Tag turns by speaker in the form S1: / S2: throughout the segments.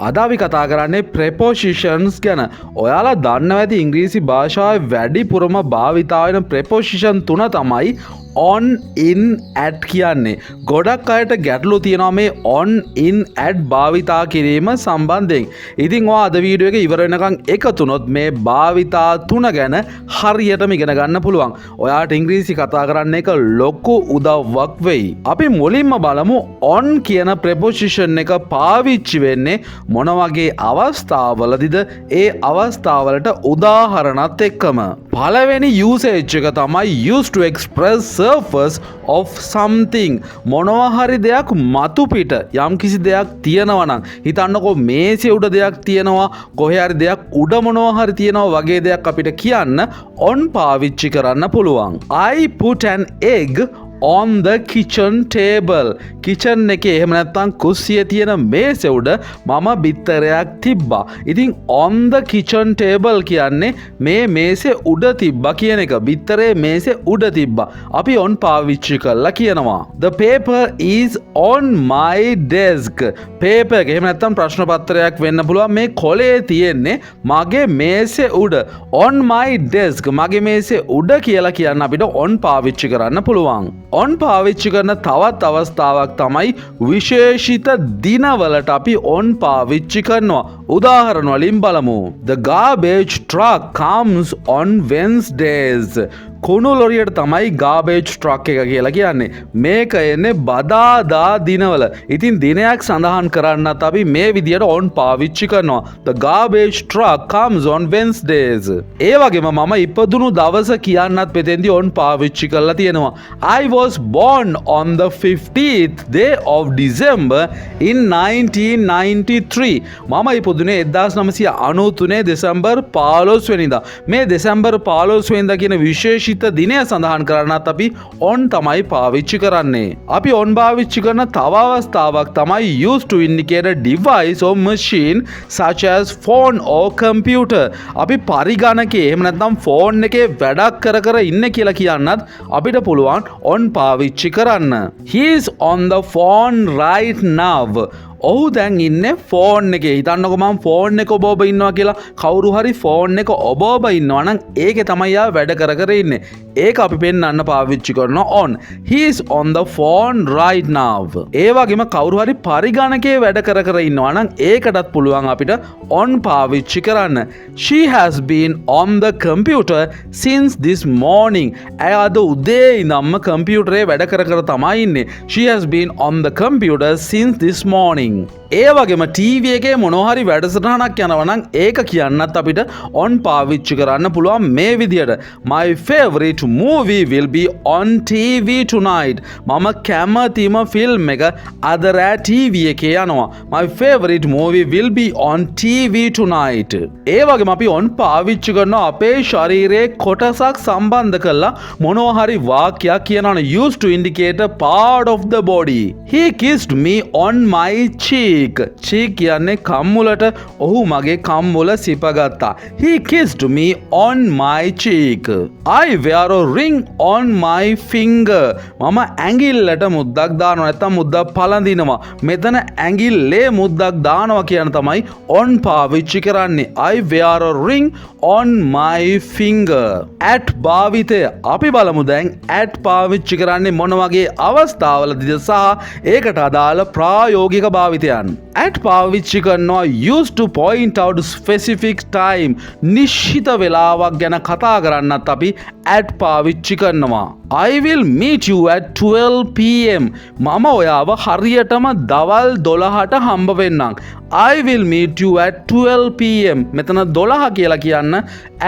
S1: අද අපි කතා කරන්නේ prepositions ගැන. ඔයාලා දන්නවා ඇති ඉංග්‍රීසි භාෂාවේ වැඩිපුරම භාවිතා වෙන preposition තුන තමයි on, in, at කියන්නේ. ගොඩක් අයට ගැටලු තියෙනවා මේ on, in, at භාවිතා කිරීම සම්බන්ධයෙන්. ඉතින් ඔයා අද වීඩියෝ එක ඉවර වෙනකන් එකතුනොත් මේ භාවිතා තුන ගැන හරියටම ඉගෙන ගන්න පුළුවන්. ඔයාට ඉංග්‍රීසි කතා කරන්න එක ලොකු උදව්වක් වෙයි. අපි මුලින්ම බලමු on කියන preposition එක පාවිච්චි වෙන්නේ මොන වගේ අවස්ථාවලදීද ඒ අවස්ථාවලට උදාහරණත් එක්කම. පළවෙනි usage එක තමයි used to express surface of something. මොනවා හරි දෙයක් මතු පිට යම් කිසි දෙයක් තියෙනවා නම් හිතන්නකෝ මේසෙ උඩ දෙයක් තියෙනවා, කොහේ හරි දෙයක් උඩ මොනවා හරි තියෙනවා වගේ දෙයක් අපිට කියන්න on පාවිච්චි කරන්න පුළුවන්. I put an egg on the kitchen table. kitchen එකේ එහෙම නැත්නම් කුස්සියේ තියෙන මේසෙ උඩ මම බිත්තරයක් තිබ්බා. ඉතින් on the kitchen table කියන්නේ මේ මේසෙ උඩ තිබ්බා කියන එක. බිත්තරේ මේසෙ උඩ තිබ්බා. අපි on පාවිච්චි කරලා කියනවා. The paper is on my desk. paper එක එහෙම නැත්නම් ප්‍රශ්න පත්‍රයක් වෙන්න පුළුවන්. මේ කොලේ තියෙන්නේ මගේ මේසෙ උඩ. on my desk මගේ මේසෙ උඩ කියලා කියන්න අපිට on පාවිච්චි කරන්න පුළුවන්. on පාවිච්චි කරන තවත් අවස්ථාවක් තමයි විශේෂිත දිනවලට අපි on පාවිච්චි කරනවා. උදාහරණ වලින් බලමු. The garbage truck comes on Wednesdays. කුණු ලොරියට තමයි garbage truck එක කියලා කියන්නේ. මේක එන්නේ බදාදා දිනවල. ඉතින් දිනයක් සඳහන් කරන්නත් අපි මේ විදියට on පාවිච්චි කරනවා. The garbage truck comes on Wednesdays. ඒ වගේම මම ඉපදුණු දවස කියන්නත් මෙතෙන්දී on පාවිච්චි කරලා තියෙනවා. I was born on the 15th day of December in 1993. මම ඉපදුනේ 1993 දෙසැම්බර් 15 වෙනිදා. මේ දෙසැම්බර් 15 වෙනිදා කියන විශේෂ දිනය සඳහන් කරන්නත් අපි on තමයි පාවිච්චි කරන්නේ. අපි on පාවිච්චි කරන තව අවස්ථාවක් තමයි used to indicate a device or machine such as phone or computer. අපි පරිගණකයේ එහෙම නැත්නම් phone එකේ වැඩක් කර ඉන්න කියලා කියන්නත් අපිට පුළුවන් on පාවිච්චි කරන්න. He is on the phone right now. ඔහු දැන් ඉන්නේ ෆෝන් එකේ. හිතන්නකෝ මම ෆෝන් එක ඔබ ඉන්නවා කියලා. කවුරු හරි ෆෝන් එක ඔබ ඉන්නවා නම් ඒකේ තමයි යා වැඩ කර ඉන්නේ. ඒක අපි පෙන්වන්න පාවිච්චි කරනවා on. He is on the phone right now. ඒ වගේම කවුරු හරි පරිගණකයේ වැඩ කර ඉන්නවා නම් ඒකටත් පුළුවන් අපිට on පාවිච්චි කරන්න. She has been on the computer since this morning. ඇය අද උදේ ඉඳන්ම කම්පියුටරේ වැඩ කර තමයි ඉන්නේ. She has been on the computer since this morning. ඒ වගේම TV එකේ මොනවා හරි වැඩසටහනක් යනවා නම් ඒක කියන්නත් අපිට on පාවිච්චි කරන්න පුළුවන් මේ විදියට. My favorite movie will be on TV tonight. මම කැමතිම ෆිල්ම් එක අද රෑ TV එකේ යනවා. My favorite movie will be on TV tonight. ඒ වගේම අපි on පාවිච්චි කරන අපේ ශරීරයේ කොටසක් සම්බන්ධ කරලා මොනවා හරි වාක්‍යයක් කියනවනේ used to indicate a part of the body. He kissed me on my cheek. cheek කියන්නේ කම්මුලට. ඔහු මගේ කම්මුල සිපගත්තා. He kissed me on my cheek. I wear a ring on my finger. මම ඇඟිල්ලට මුද්දක් දානවා නැත්නම් මුද්දක් පළඳිනවා. මෙතන ඇඟිල්ලේ මුද්දක් දානවා කියන තමයි on පාවිච්චි කරන්නේ. I wear a ring on my finger. at භාවිතය අපි බලමු දැන් at පාවිච්චි කරන්නේ මොන වගේ අවස්ථාවලදීද සහ ඒකට අදාළ ප්‍රායෝගික භාවිතයන්. at පාවිච්චි කරනවා used to point out specific time. නිශ්චිත වේලාවක් ගැන කතා කරන්නත් අපි at පාවිච්චි කරනවා. I will meet you at 12 pm. මම ඔයාව හරියටම දවල් 12ට හම්බ වෙන්නම්. I will meet you at 12 pm. මෙතන 12 කියලා කියන්න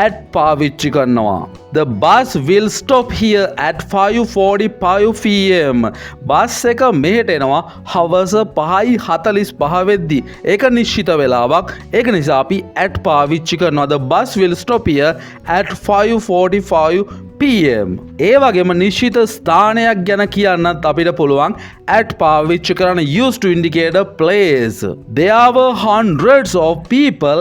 S1: at පාවිච්චි කරනවා. The bus will stop here at 5:45 pm. Bus එක මෙහෙට එනවා හවස 5:45 වෙද්දී. ඒක නිශ්චිත වෙලාවක්. ඒක නිසා අපි at පාවිච්චි කරනවා. The bus will stop here at 5:45 PM. ඒ වගේම නිශ්චිත ස්ථානයක් ගැන කියන්නත් අපිට පුළුවන් at පාවිච්චි කරන used to indicate a place. There were hundreds of people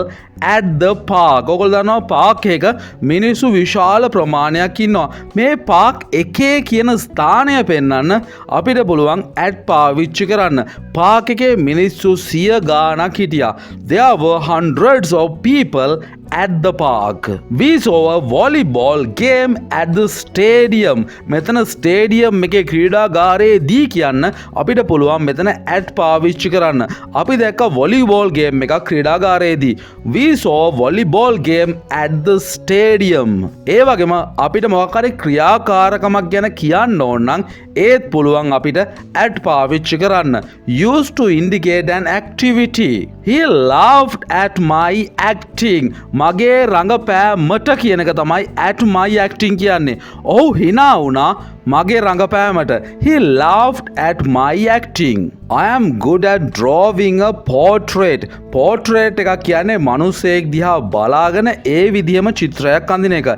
S1: at the park. ඔගොල්ලෝ දන්නවා පාක් එක මිනිස්සු විශාල ප්‍රමාණයක් ඉන්නවා. මේ පාක් එකේ කියන ස්ථානය පෙන්වන්න අපිට පුළුවන් at පාවිච්චි කරන්න. පාක් එකේ මිනිස්සු 100 ගාණක් හිටියා. There were hundreds of people at the park. We saw a volleyball game at the stadium. මෙතන ස්ටේඩියම් එකේ ක්‍රීඩාගාරයේදී කියන්න අපිට පුළුවන් මෙතන at පාවිච්චි කරන්න. අපි දැක්ක volleyball game එකක් ක්‍රීඩාගාරයේදී. We saw a volleyball game at the stadium. ඒ වගේම අපිට මොකක් හරි ක්‍රියාකාරකමක් ගැන කියන්න ඕන නම් ඒත් පුළුවන් අපිට at පාවිච්චි කරන්න. Used to indicate an activity. He laughed at my acting. මගේ රඟපෑමට කියන එක තමයි at my acting කියන්නේ. ඔහු hina වුණා මගේ රඟපෑමට. He laughed at my acting. I am good at drawing a portrait. Portrait එකක් කියන්නේ මිනිසෙක් දිහා බලාගෙන ඒ විදිහම චිත්‍රයක් අඳින එක.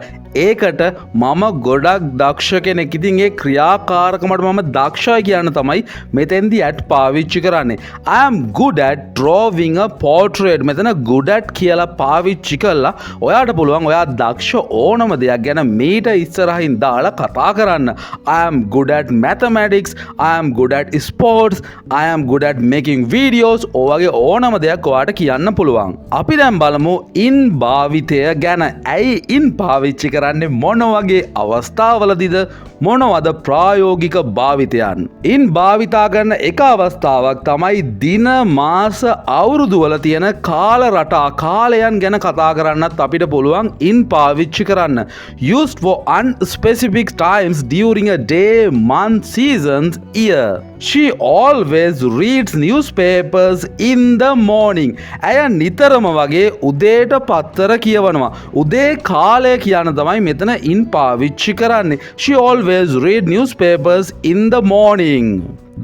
S1: ඒකට මම ගොඩක් දක්ෂ කෙනෙක්. ඉතින් ඒ ක්‍රියාකාරකමට මම දක්ෂයි කියන තමයි මෙතෙන්දී at පාවිච්චි කරන්නේ. I am good at drawing a portrait. මෙතන good at කියලා පාවිච්චි කළා. ඔයාට පුළුවන් ඔයා දක්ෂ ඕනම දෙයක් ගැන මීට ඉස්සරහින් දාලා කතා කරන්න. I am good at mathematics. I am good at sports. I am good at making videos. ඔයගේ ඕනම දෙයක් ඔයාට කියන්න පුළුවන්. අපි දැන් බලමු in භාවිතය ගැන. ඇයි in පාවිච්චි කරන්නේ මොන වගේ අවස්ථාවලදීද මොනවද ප්‍රායෝගික භාවිතයන්? in භාවිතා කරන එක අවස්ථාවක් තමයි දින මාස අවුරුදු වල තියෙන කාල රටා කාලයන් ගැන කතා කරන්නත් අපිට පුළුවන් in පාවිච්චි කරන්න. Used for unspecific times during a day, month, seasons, year. She always reads newspapers in the morning. ඇය නිතරම වගේ උදේට පත්තර කියවනවා. උදේ කාලය කියන තමයි මෙතන in පාවිච්චි කරන්නේ. She always read newspapers in the morning.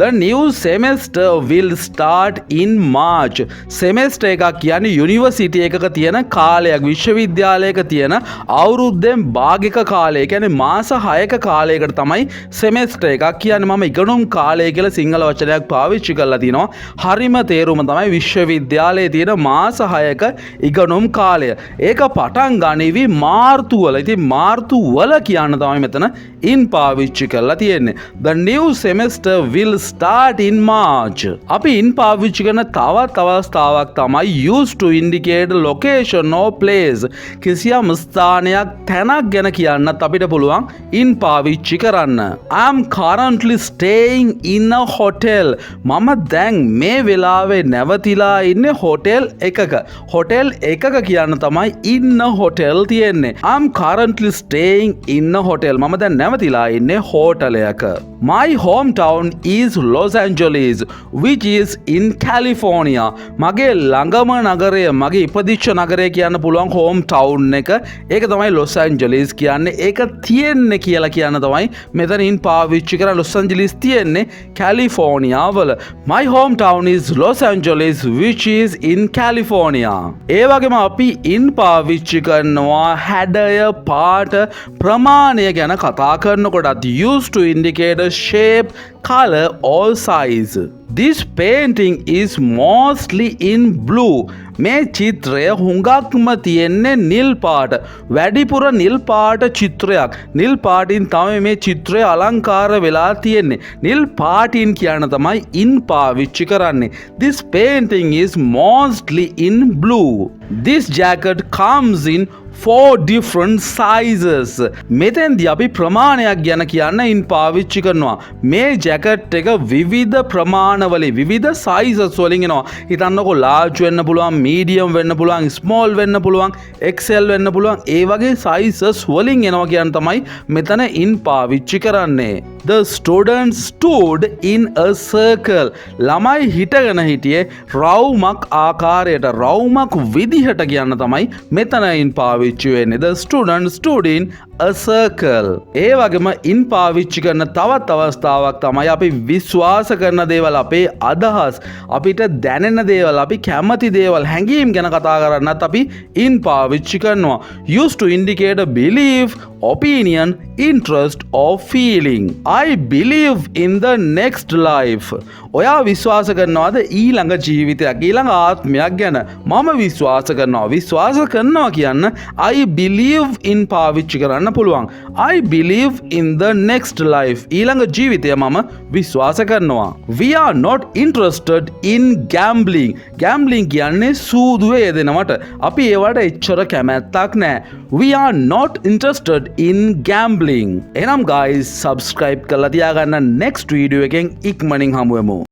S1: The new semester will start in March. Semester එකක් කියන්නේ යුනිවර්සිටි එකක තියෙන කාලයක්, විශ්වවිද්‍යාලයක තියෙන අවුරුද්දෙන් භාගික කාලය. කියන්නේ මාස 6ක කාලයකට තමයි semester එකක් කියන්නේ. මම ඉගෙනුම් කාලය කියලා සිංහල වචනයක් පාවිච්චි කරලා තිනවා. හරිම තේරුම තමයි විශ්වවිද්‍යාලයේ තියෙන මාස 6ක ඉගෙනුම් කාලය. ඒක පටන් ගනිවි මාර්තු වල. ඉතින් මාර්තු වල කියන්න තමයි මෙතන in පාවිච්චි කරලා තියෙන්නේ. The new semester will start in March. අපි in පාවිච්චි කරන තවත් අවස්ථාවක් තමයි used to indicate location or place. කිසියම් ස්ථානයක් තැනක් ගැන කියන්නත් අපිට පුළුවන් in පාවිච්චි කරන්න. I am currently staying in a hotel. මම දැන් මේ වෙලාවේ නැවතිලා ඉන්නේ හොටෙල් එකක. හොටෙල් එකක කියන්න තමයි in a hotel තියෙන්නේ. I am currently staying in a hotel. මම දැන් නැවතිලා ඉන්නේ හෝටලයක. My hometown is Los Angeles, which is in California. මගේ ළඟම නගරය, මගේ ඉපදිච්ච නගරය කියන්න පුළුවන් home town එක. ඒක තමයි Los Angeles කියන්නේ. ඒක තියෙන්නේ කියලා කියන්න තමයි මෙතන in පාවිච්චි කරලා. Los Angeles තියෙන්නේ California වල. My hometown is Los Angeles, which is in California. ඒ වගේම අපි in පාවිච්චි කරනවා හැඩය, පාට, ප්‍රමාණය ගැන කතා කරනකොටත් used to indicate a shape, color or size. This painting is mostly in blue. මේ චිත්‍රය හුඟක්ම තියෙන්නේ නිල් පාට. වැඩිපුර නිල් පාට චිත්‍රයක්. නිල් පාටින් තමයි මේ චිත්‍රය අලංකාර වෙලා තියෙන්නේ. නිල් පාටින් කියන තමයි in පාවිච්චි කරන්නේ. This painting is mostly in blue. This jacket comes in 4 different sizes. මෙතෙන්දී අපි ප්‍රමාණයක් ගැන කියන්න in පාවිච්චි කරනවා. මේ ජැකට් එක විවිධ ප්‍රමාණවලින් විවිධ sizes වලින් එනවා. හිතන්නකෝ large වෙන්න පුළුවන්, medium වෙන්න පුළුවන්, small වෙන්න පුළුවන්, XL වෙන්න පුළුවන්. ඒ වගේ sizes වලින් එනවා කියන තමයි මෙතන in පාවිච්චි කරන්නේ. The students stood in a circle. ළමයි හිටගෙන හිටියේ රවුමක් ආකාරයට, රවුමක් විදිහට කියන්න තමයි මෙතන in පාවිච්චි වෙන්නේ. The students stood in a circle. ඒ වගේම in පාවිච්චි කරන තවත් අවස්ථාවක් තමයි අපි විශ්වාස කරන දේවල්, අපේ අදහස්, අපිට දැනෙන දේවල්, අපි කැමති දේවල්, හැඟීම් ගැන කතා කරන්නත් අපි in පාවිච්චි කරනවා. Used to indicate a belief, opinion, interest or feeling. I believe in the next life. ඔයා විශ්වාස කරනවාද ඊළඟ ජීවිතයක්, ඊළඟ ආත්මයක් ගැන? මම විශ්වාස කරනවා. විශ්වාස කරනවා කියන්න I believe in පාවිච්චි කරන්න පුළුවන්. I believe in the next life. ඊළඟ ජීවිතය මම විශ්වාස කරනවා. We are not interested in gambling. Gambling කියන්නේ සූදුවේ යෙදෙනවට. අපි ඒවට එච්චර කැමැත්තක් නැහැ. We are not interested in gambling. එහෙනම් guys subscribe කරලා තියාගන්න. next video එකෙන් ඉක්මනින් හමු වෙමු.